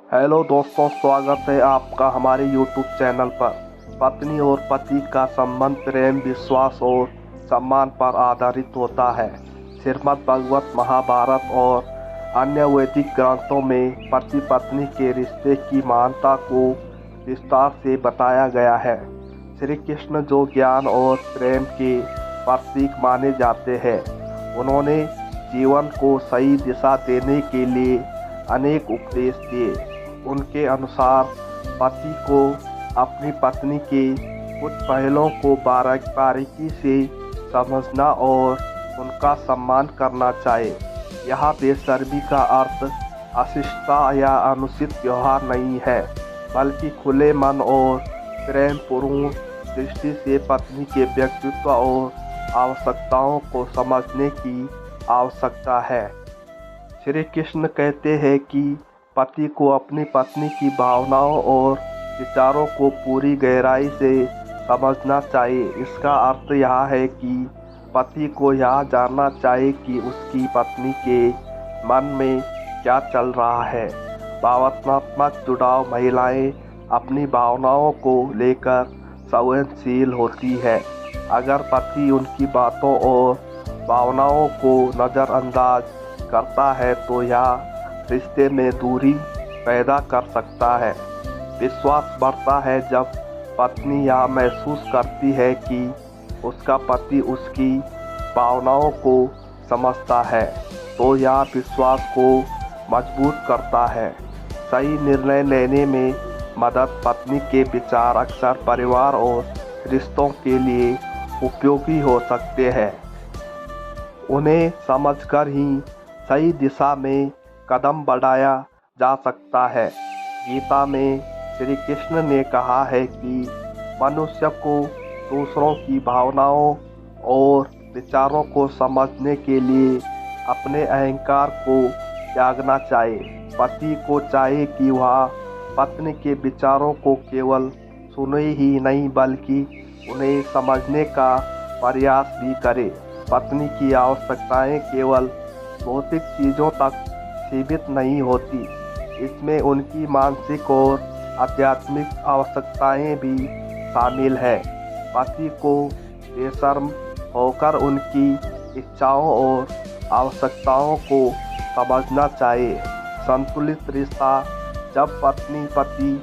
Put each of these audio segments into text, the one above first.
Hello दोस्तों, स्वागत है आपका हमारे YouTube चैनल पर। पत्नी और पति का संबंध प्रेम, विश्वास और सम्मान पर आधारित होता है। श्रीमद् भागवत, महाभारत और अन्य वैदिक ग्रंथों में पति पत्नी के रिश्ते की महानता को विस्तार से बताया गया है। श्री कृष्ण, जो ज्ञान और प्रेम के प्रतीक माने जाते हैं, उन्होंने जीवन को सही दिशा देने के लिए अनेक उपदेश दिए। उनके अनुसार पति को अपनी पत्नी के कुछ पहलुओं को बारीकी से समझना और उनका सम्मान करना चाहिए। यहाँ बेशर्मी का अर्थ अशिष्टता या अनुचित व्यवहार नहीं है, बल्कि खुले मन और प्रेमपूर्ण दृष्टि से पत्नी के व्यक्तित्व और आवश्यकताओं को समझने की आवश्यकता है। श्री कृष्ण कहते हैं कि पति को अपनी पत्नी की भावनाओं और विचारों को पूरी गहराई से समझना चाहिए। इसका अर्थ यह है कि पति को यह जानना चाहिए कि उसकी पत्नी के मन में क्या चल रहा है। भावनात्मक जुड़ाव महिलाएं अपनी भावनाओं को लेकर संवेदनशील होती है। अगर पति उनकी बातों और भावनाओं को नज़रअंदाज करता है तो यह रिश्ते में दूरी पैदा कर सकता है। विश्वास बढ़ता है जब पत्नी यह महसूस करती है कि उसका पति उसकी भावनाओं को समझता है, तो यह विश्वास को मजबूत करता है। सही निर्णय लेने में मदद पत्नी के विचार अक्सर परिवार और रिश्तों के लिए उपयोगी हो सकते हैं। उन्हें समझकर ही सही दिशा में कदम बढ़ाया जा सकता है। गीता में श्री कृष्ण ने कहा है कि मनुष्य को दूसरों की भावनाओं और विचारों को समझने के लिए अपने अहंकार को त्यागना चाहिए। पति को चाहिए कि वह पत्नी के विचारों को केवल सुने ही नहीं, बल्कि उन्हें समझने का प्रयास भी करे। पत्नी की आवश्यकताएं केवल भौतिक चीज़ों तक सीमित नहीं होती, इसमें उनकी मानसिक और आध्यात्मिक आवश्यकताएं भी शामिल है। पति को बेशर्म होकर उनकी इच्छाओं और आवश्यकताओं को समझना चाहिए। संतुलित रिश्ता जब पत्नी पति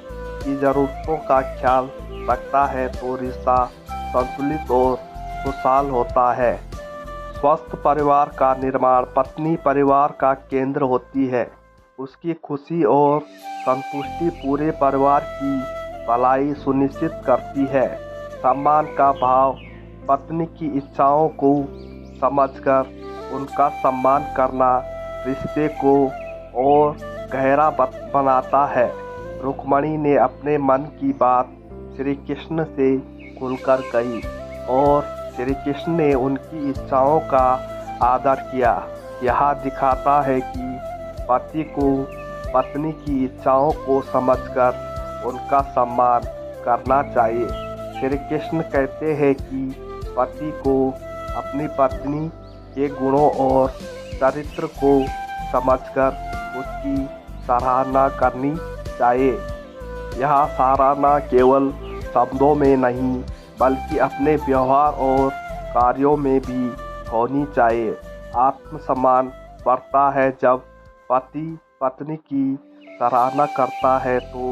की ज़रूरतों का ख्याल रखता है तो रिश्ता संतुलित और खुशहाल होता है। स्वस्थ परिवार का निर्माण पत्नी परिवार का केंद्र होती है। उसकी खुशी और संतुष्टि पूरे परिवार की भलाई सुनिश्चित करती है। सम्मान का भाव पत्नी की इच्छाओं को समझकर उनका सम्मान करना रिश्ते को और गहरा बनाता है। रुक्मिणी ने अपने मन की बात श्री कृष्ण से खुलकर कही और श्री कृष्ण ने उनकी इच्छाओं का आदर किया। यह दिखाता है कि पति को पत्नी की इच्छाओं को समझकर उनका सम्मान करना चाहिए। श्री कृष्ण कहते हैं कि पति को अपनी पत्नी के गुणों और चरित्र को समझकर उसकी सराहना करनी चाहिए। यह सराहना केवल शब्दों में नहीं, बल्कि अपने व्यवहार और कार्यों में भी होनी चाहिए। आत्मसम्मान बढ़ता है जब पति पत्नी की सराहना करता है तो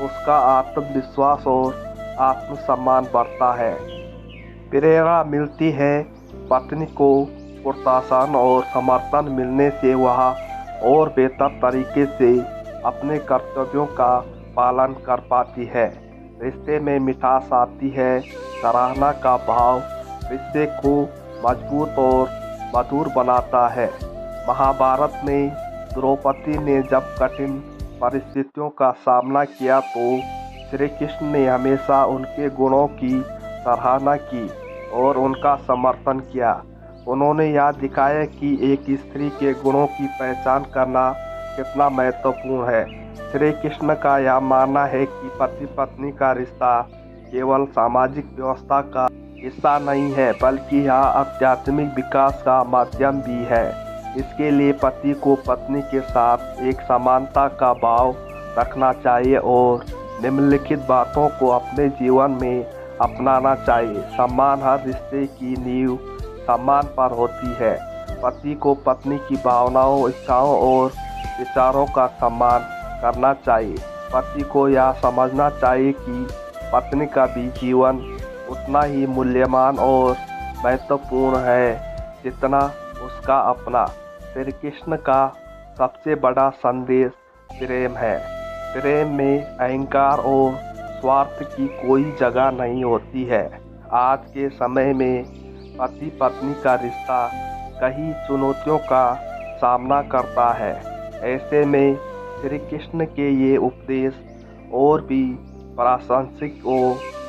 उसका आत्मविश्वास और आत्मसम्मान बढ़ता है। प्रेरणा मिलती है पत्नी को प्रोत्साहन और समर्थन मिलने से वह और बेहतर तरीके से अपने कर्तव्यों का पालन कर पाती है। रिश्ते में मिठास आती है। सराहना का भाव रिश्ते को मजबूत और मधुर बनाता है। महाभारत में द्रौपदी ने जब कठिन परिस्थितियों का सामना किया तो श्री कृष्ण ने हमेशा उनके गुणों की सराहना की और उनका समर्थन किया। उन्होंने यह दिखाया कि एक स्त्री के गुणों की पहचान करना कितना महत्वपूर्ण है। श्री कृष्ण का यह मानना है कि पति पत्नी का रिश्ता केवल सामाजिक व्यवस्था का हिस्सा नहीं है, बल्कि यह आध्यात्मिक विकास का माध्यम भी है। इसके लिए पति को पत्नी के साथ एक समानता का भाव रखना चाहिए और निम्नलिखित बातों को अपने जीवन में अपनाना चाहिए। सम्मान। हर रिश्ते की नींव सम्मान पर होती है। पति को पत्नी की भावनाओं, इच्छाओं और विचारों का सम्मान करना चाहिए। पति को यह समझना चाहिए कि पत्नी का भी जीवन उतना ही मूल्यवान और महत्वपूर्ण है जितना उसका अपना। श्री कृष्ण का सबसे बड़ा संदेश प्रेम है। प्रेम में अहंकार और स्वार्थ की कोई जगह नहीं होती है। आज के समय में पति पत्नी का रिश्ता कई चुनौतियों का सामना करता है। ऐसे में श्री कृष्ण के ये उपदेश और भी प्रासंगिक हो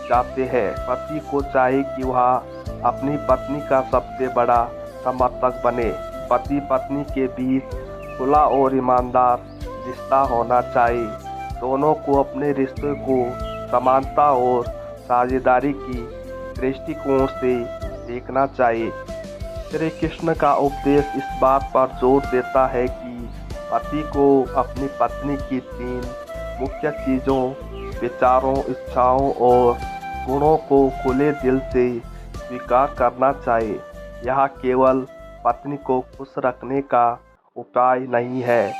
जाते हैं। पति को चाहिए कि वह अपनी पत्नी का सबसे बड़ा समर्थक बने। पति पत्नी के बीच खुला और ईमानदार रिश्ता होना चाहिए। दोनों को अपने रिश्ते को समानता और साझेदारी की दृष्टिकोण से देखना चाहिए। श्री कृष्ण का उपदेश इस बात पर जोर देता है कि पति को अपनी पत्नी की 3 मुख्य चीज़ों, विचारों, इच्छाओं और गुणों को खुले दिल से स्वीकार करना चाहिए। यह केवल पत्नी को खुश रखने का उपाय नहीं है,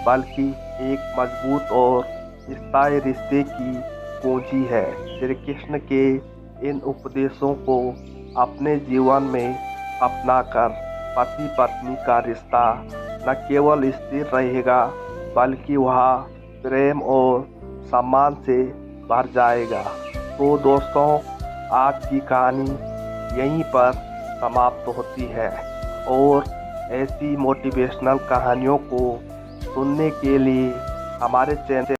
बल्कि एक मजबूत और स्थायी रिश्ते की कुंजी है। श्री कृष्ण के इन उपदेशों को अपने जीवन में अपनाकर पति पत्नी का रिश्ता न केवल स्थिर रहेगा, बल्कि वह प्रेम और सम्मान से भर जाएगा। तो दोस्तों, आज की कहानी यहीं पर समाप्त होती है और ऐसी मोटिवेशनल कहानियों को सुनने के लिए हमारे चैनल